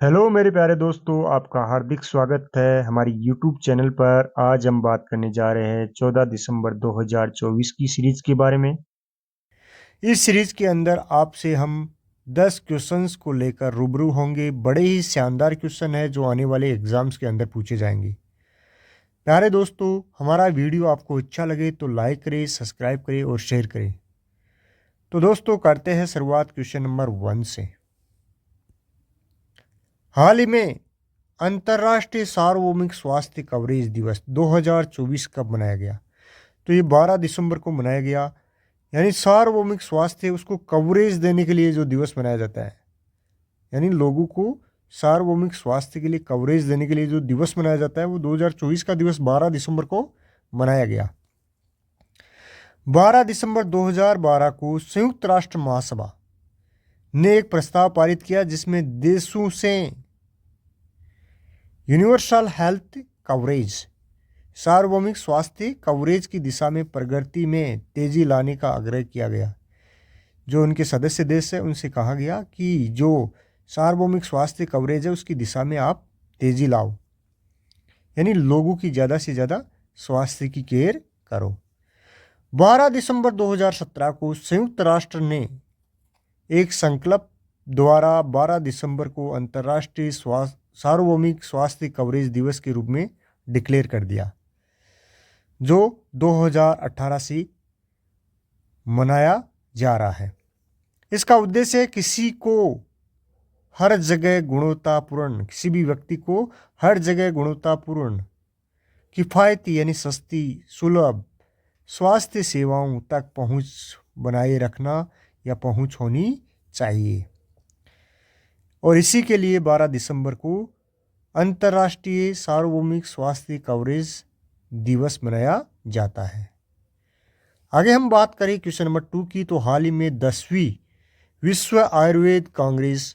Hello मेरे प्यारे दोस्तों, आपका हार्दिक स्वागत है हमारी यूट्यूब चैनल पर। आज हम बात करने जा रहे हैं 14 दिसंबर 2024 की सीरीज के बारे में। इस सीरीज के अंदर आपसे हम 10 क्वेश्चंस को लेकर रूबरू होंगे। बड़े ही शानदार क्वेश्चन है जो आने वाले एग्जाम्स के अंदर पूछे जाएंगे। प्यारे दोस्तों, हमारा वीडियो आपको अच्छा लगे तो लाइक करें, सब्सक्राइब करें और शेयर करें। तो दोस्तों, करते हैं शुरुआत क्वेश्चन नंबर 1 से। हाल ही में अंतर्राष्ट्रीय सार्वभौमिक स्वास्थ्य कवरेज दिवस 2024 कब मनाया गया? तो ये 12 दिसंबर को मनाया गया। यानी सार्वभौमिक स्वास्थ्य उसको कवरेज देने के लिए जो दिवस मनाया जाता है, यानी लोगों को सार्वभौमिक स्वास्थ्य के लिए कवरेज देने के लिए जो दिवस मनाया जाता है वो 2024 का दिवस 12 दिसंबर को मनाया गया। 12 दिसंबर 2012 को संयुक्त राष्ट्र महासभा ने एक प्रस्ताव पारित किया जिसमें देशों से यूनिवर्सल हेल्थ कवरेज, सार्वभौमिक स्वास्थ्य कवरेज की दिशा में प्रगति में तेजी लाने का आग्रह किया गया। जो उनके सदस्य देश है उनसे कहा गया कि जो सार्वभौमिक स्वास्थ्य कवरेज है उसकी दिशा में आप तेजी लाओ, यानी लोगों की ज़्यादा से ज़्यादा स्वास्थ्य की केयर करो। 12 दिसंबर 2017 को संयुक्त राष्ट्र ने एक संकल्प द्वारा 12 दिसंबर को अंतर्राष्ट्रीय सार्वभौमिक स्वास्थ्य कवरेज दिवस के रूप में डिक्लेयर कर दिया, जो 2018 से मनाया जा रहा है। इसका उद्देश्य किसी को हर जगह गुणवत्तापूर्ण, किसी भी व्यक्ति को हर जगह गुणवत्तापूर्ण, किफ़ायती यानी सस्ती, सुलभ स्वास्थ्य सेवाओं तक पहुंच बनाए रखना या पहुंच होनी चाहिए। और इसी के लिए 12 दिसंबर को अंतर्राष्ट्रीय सार्वभौमिक स्वास्थ्य कवरेज दिवस मनाया जाता है। आगे हम बात करें क्वेश्चन नंबर 2 की। तो हाल ही में 10वीं विश्व आयुर्वेद कांग्रेस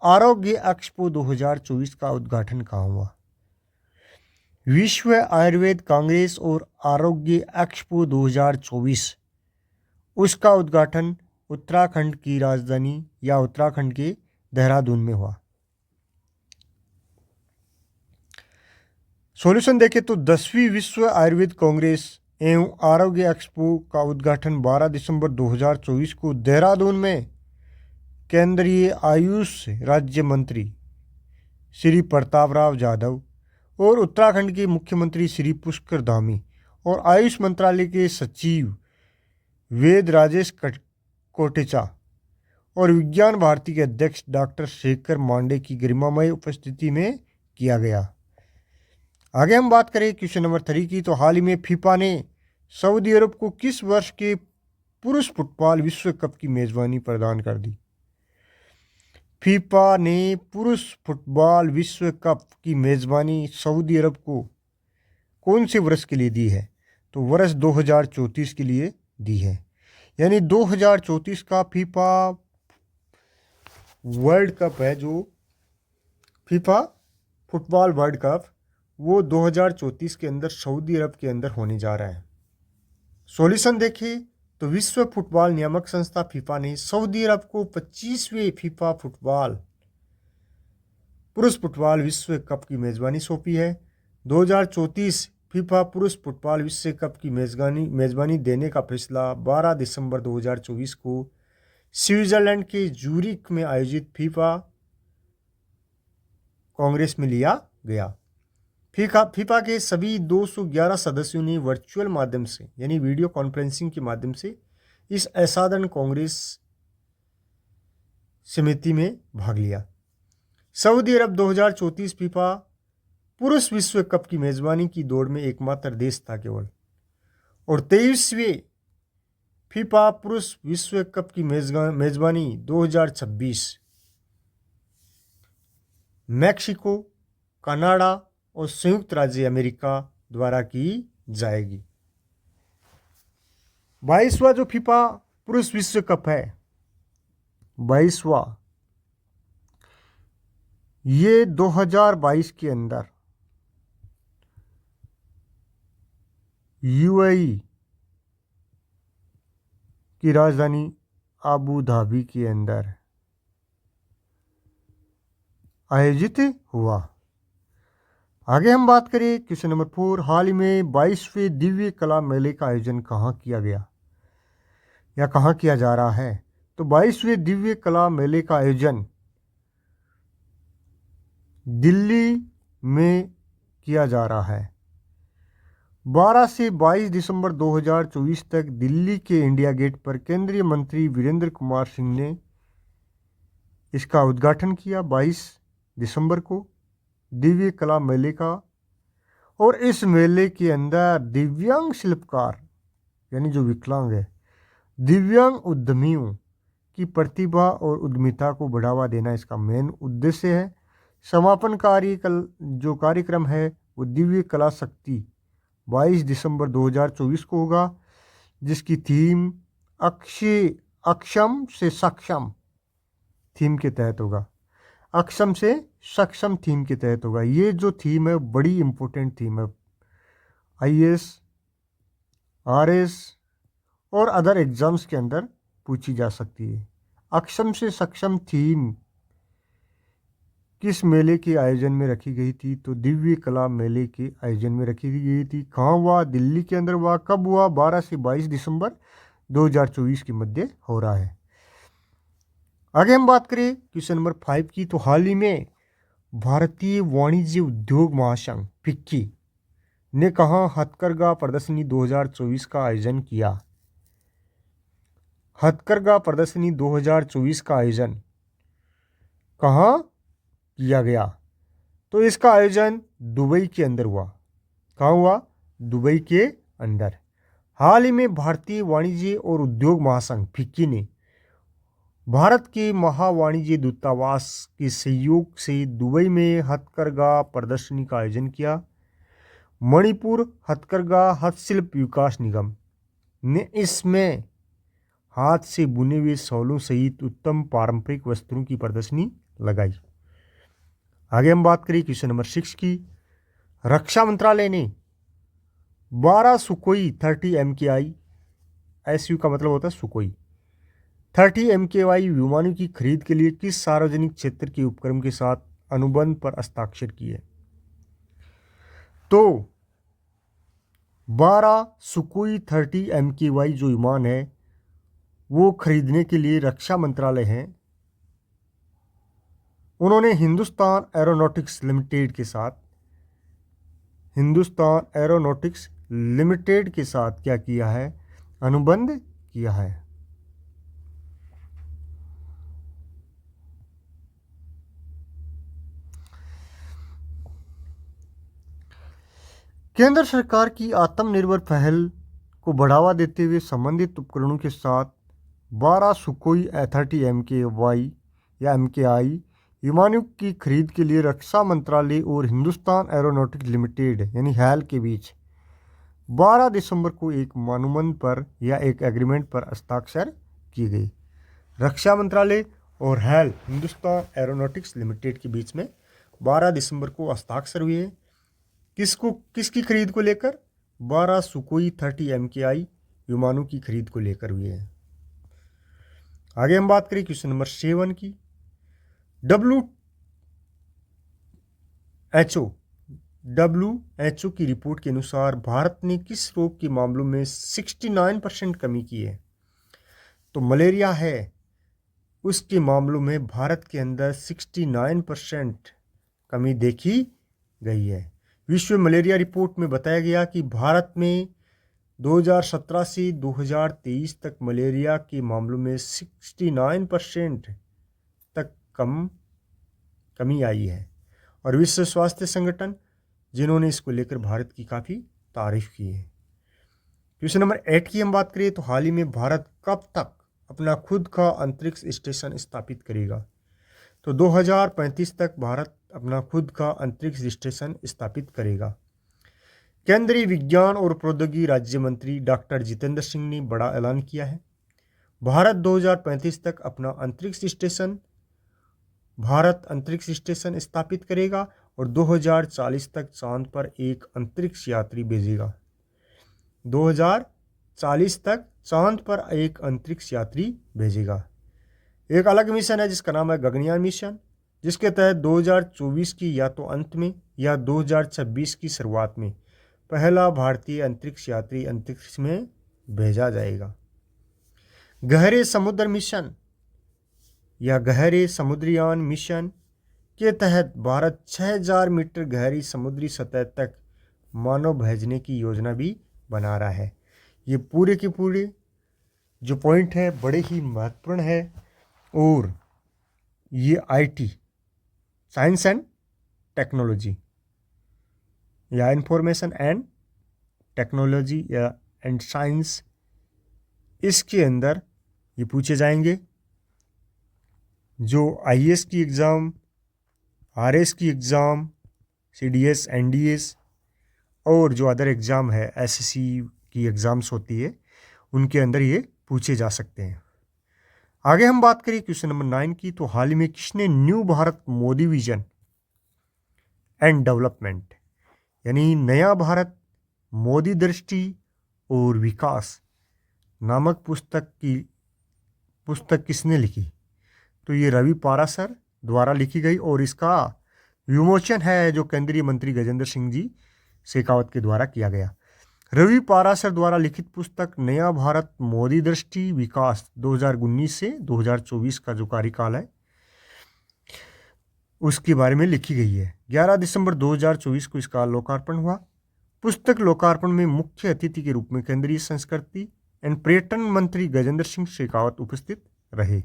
आरोग्य एक्सपो 2024 का उद्घाटन कहाँ हुआ? विश्व आयुर्वेद कांग्रेस और आरोग्य एक्सपो 2024, उसका उद्घाटन उत्तराखंड की राजधानी या उत्तराखंड के देहरादून में हुआ। सॉल्यूशन देखें तो 10वीं विश्व आयुर्वेद कांग्रेस एवं आरोग्य एक्सपो का उद्घाटन 12 दिसंबर 2024 को देहरादून में केंद्रीय आयुष राज्य मंत्री श्री प्रताप राव जाधव और उत्तराखंड के मुख्यमंत्री श्री पुष्कर धामी और आयुष मंत्रालय के सचिव वेद राजेश कोटेचा और विज्ञान भारती के अध्यक्ष डॉक्टर शेखर मांडे की गरिमामय उपस्थिति में किया गया। आगे हम बात करें क्वेश्चन नंबर 3 की। तो हाल ही में फीफा ने सऊदी अरब को किस वर्ष के पुरुष फुटबॉल विश्व कप की मेजबानी प्रदान कर दी? फीफा ने पुरुष फुटबॉल विश्व कप की मेजबानी सऊदी अरब को कौन से वर्ष के लिए दी है? तो वर्ष 2034 के लिए दी है। यानी 2034 का फीफा वर्ल्ड कप है, जो फीफा फुटबॉल वर्ल्ड कप, वो 2034 के अंदर सऊदी अरब के अंदर होने जा रहा है। सॉल्यूशन देखिए तो विश्व फुटबॉल नियामक संस्था फीफा ने सऊदी अरब को 25वें फीफा फुटबॉल पुरुष फुटबॉल विश्व कप की मेजबानी सौंपी है। 2034 फीफा पुरुष फुटबॉल विश्व कप की मेजबानी देने का फैसला 12 दिसंबर 2024 को स्विट्जरलैंड के जूरिक में आयोजित फीफा कांग्रेस में लिया गया। फीफा के सभी 211 सदस्यों ने वर्चुअल माध्यम से, यानी वीडियो कॉन्फ्रेंसिंग के माध्यम से इस असाधारण कांग्रेस समिति में भाग लिया। सऊदी अरब 2034 फीफा पुरुष विश्व कप की मेजबानी की दौड़ में एकमात्र देश था केवल। और 23वें फीफा पुरुष विश्व कप की मेजबानी 2026 मैक्सिको, कनाडा और संयुक्त राज्य अमेरिका द्वारा की जाएगी। 22वां जो फीफा पुरुष विश्व कप है, 22वां, ये 2022 के अंदर यूएई की राजधानी अबू धाबी के अंदर आयोजित हुआ। आगे हम बात करें क्वेश्चन नंबर 4, हाल ही में 22वें दिव्य कला मेले का आयोजन कहाँ किया गया या कहाँ किया जा रहा है? तो 22वें दिव्य कला मेले का आयोजन दिल्ली में किया जा रहा है। 12 से 22 दिसंबर 2024 तक दिल्ली के इंडिया गेट पर केंद्रीय मंत्री वीरेंद्र कुमार सिंह ने इसका उद्घाटन किया 22 दिसंबर को दिव्य कला मेले का। और इस मेले के अंदर दिव्यांग शिल्पकार यानी जो विकलांग है, दिव्यांग उद्यमियों की प्रतिभा और उद्यमिता को बढ़ावा देना इसका मेन उद्देश्य है। समापन जो कार्यक्रम है वो दिव्य कला शक्ति 22 दिसंबर 2024 को होगा, जिसकी थीम अक्षम से सक्षम थीम के तहत होगा। अक्षम से सक्षम थीम के तहत होगा। ये जो थीम है बड़ी इम्पोर्टेंट थीम है, IAS, RS और अदर एग्जाम्स के अंदर पूछी जा सकती है। अक्षम से सक्षम थीम किस मेले के आयोजन में रखी गई थी? तो दिव्य कला मेले के आयोजन में रखी गई थी। कहाँ हुआ? दिल्ली के अंदर हुआ। कब हुआ? 12 से 22 दिसंबर 2024 के मध्य हो रहा है। आगे हम बात करें क्वेश्चन नंबर 5 की, तो हाल ही में भारतीय वाणिज्य उद्योग महासंघ फिक्की ने कहाँ हथकरघा प्रदर्शनी 2024 का आयोजन किया? हथकरघा प्रदर्शनी 2024 का आयोजन कहाँ किया गया? तो इसका आयोजन दुबई के अंदर हुआ। कहाँ हुआ? दुबई के अंदर। हाल ही में भारतीय वाणिज्य और उद्योग महासंघ फिक्की ने भारत के महावाणिज्य दूतावास के सहयोग से दुबई में हथकरघा प्रदर्शनी का आयोजन किया। मणिपुर हथकरघा हस्तशिल्प विकास निगम ने इसमें हाथ से बुने हुए शॉलों सहित उत्तम पारंपरिक वस्त्रों की प्रदर्शनी लगाई। आगे हम बात करें क्वेश्चन नंबर 6 की। रक्षा मंत्रालय ने 12 सुकोई 30 MKI, SU का मतलब होता है सुकोई 30 MKI विमानों की खरीद के लिए किस सार्वजनिक क्षेत्र के उपक्रम के साथ अनुबंध पर हस्ताक्षर किए? तो 12 सुकोई 30 MKI जो विमान है वो खरीदने के लिए रक्षा मंत्रालय है, उन्होंने हिंदुस्तान एरोनॉटिक्स लिमिटेड के साथ क्या किया है? अनुबंध किया है। केंद्र सरकार की आत्मनिर्भर पहल को बढ़ावा देते हुए संबंधित उपकरणों के साथ 12 सुकोई 30 MKI या MKI विमानों की खरीद के लिए रक्षा मंत्रालय और हिंदुस्तान एरोनॉटिक्स लिमिटेड यानी हैल के बीच 12 दिसंबर को एक अनुबंध पर या एक एग्रीमेंट पर हस्ताक्षर किए गए। रक्षा मंत्रालय और हैल हिंदुस्तान एरोनॉटिक्स लिमिटेड के बीच में 12 दिसंबर को हस्ताक्षर हुए। किसकी खरीद को लेकर? 12 सुकोई 30 MKI विमानों की खरीद को लेकर हुए हैं। आगे हम बात करें क्वेश्चन नंबर 7 की। WHO की रिपोर्ट के अनुसार भारत ने किस रोग के मामलों में 69% कमी की है? तो मलेरिया है, उसके मामलों में भारत के अंदर 69% कमी देखी गई है। विश्व मलेरिया रिपोर्ट में बताया गया कि भारत में 2017 से 2023 तक मलेरिया के मामलों में 69% तक कमी आई है। और विश्व स्वास्थ्य संगठन जिन्होंने इसको लेकर भारत की काफ़ी तारीफ की है। क्वेश्चन नंबर 8 की हम बात करें तो हाल ही में भारत कब तक अपना खुद का अंतरिक्ष स्टेशन स्थापित करेगा? तो 2035 तक भारत अपना खुद का अंतरिक्ष स्टेशन स्थापित करेगा। केंद्रीय विज्ञान और प्रौद्योगिकी राज्य मंत्री डॉक्टर जितेंद्र सिंह ने बड़ा ऐलान किया है। भारत 2035 तक अपना अंतरिक्ष स्टेशन स्थापित करेगा और 2040 तक चांद पर एक अंतरिक्ष यात्री भेजेगा। 2040 तक चांद पर एक अंतरिक्ष यात्री भेजेगा। एक अलग मिशन है जिसका नाम है गगनयान मिशन, जिसके तहत 2024 की या तो अंत में या 2026 की शुरुआत में पहला भारतीय अंतरिक्ष यात्री अंतरिक्ष में भेजा जाएगा। गहरे समुद्र मिशन या गहरे समुद्रयान मिशन के तहत भारत 6000 मीटर गहरी समुद्री सतह तक मानव भेजने की योजना भी बना रहा है। ये पूरे के पूरे जो पॉइंट है बड़े ही महत्वपूर्ण है और ये आईटी साइंस एंड टेक्नोलॉजी या इंफॉर्मेशन एंड टेक्नोलॉजी या एंड साइंस इसके अंदर ये पूछे जाएंगे। जो आईएएस की एग्ज़ाम, आरएस की एग्ज़ाम, सीडीएस, एनडीएस और जो अदर एग्ज़ाम है एसएससी की एग्ज़ाम्स होती है उनके अंदर ये पूछे जा सकते हैं। आगे हम बात करें क्वेश्चन नंबर 9 की, तो हाल ही में किसने new Bharat Modi vision and development यानी नया भारत मोदी दृष्टि और विकास नामक पुस्तक किसने लिखी? तो ये रवि पाराशर द्वारा लिखी गई और इसका विमोचन है जो केंद्रीय मंत्री गजेंद्र सिंह जी शेखावत के द्वारा किया गया। रवि पाराशर द्वारा लिखित पुस्तक नया भारत मोदी दृष्टि विकास 2019 से 2024 का जो कार्यकाल है उसके बारे में लिखी गई है। 11 दिसंबर 2024 को इसका लोकार्पण हुआ। पुस्तक लोकार्पण में मुख्य अतिथि के रूप में केंद्रीय संस्कृति एंड पर्यटन मंत्री गजेंद्र सिंह शेखावत उपस्थित रहे।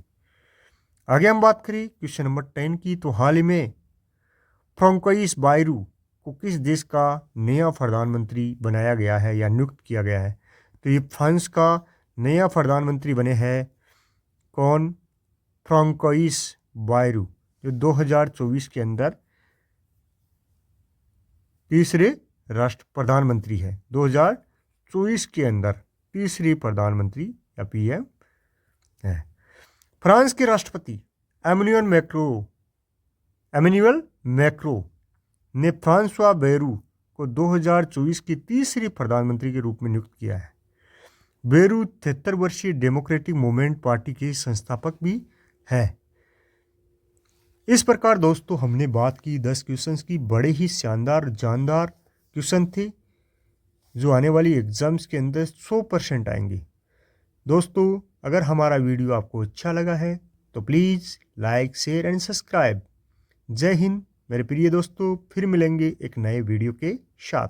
आगे हम बात करें क्वेश्चन नंबर 10 की, तो हाल ही में फ्रांकोइस बायरू को किस देश का नया प्रधानमंत्री बनाया गया है या नियुक्त किया गया है? तो ये फ्रांस का नया प्रधानमंत्री बने हैं कौन? फ्रांकोइस बायरू, जो 2024 के अंदर तीसरे राष्ट्र प्रधानमंत्री है। 2024 के अंदर तीसरे प्रधानमंत्री या पीएम है। फ्रांस के राष्ट्रपति एमैनुअल मैक्रों ने फ्रांसवा बेरू को 2024 की तीसरी प्रधानमंत्री के रूप में नियुक्त किया है। बेरू 73 वर्षीय डेमोक्रेटिक मूवमेंट पार्टी के संस्थापक भी है। इस प्रकार दोस्तों हमने बात की 10 क्वेश्चंस की। बड़े ही शानदार जानदार क्वेश्चन थे जो आने वाली एग्जाम्स के अंदर 100% आएंगे। दोस्तों अगर हमारा वीडियो आपको अच्छा लगा है तो please like, share and subscribe. जय हिंद मेरे प्रिय दोस्तों, फिर मिलेंगे एक नए वीडियो के साथ।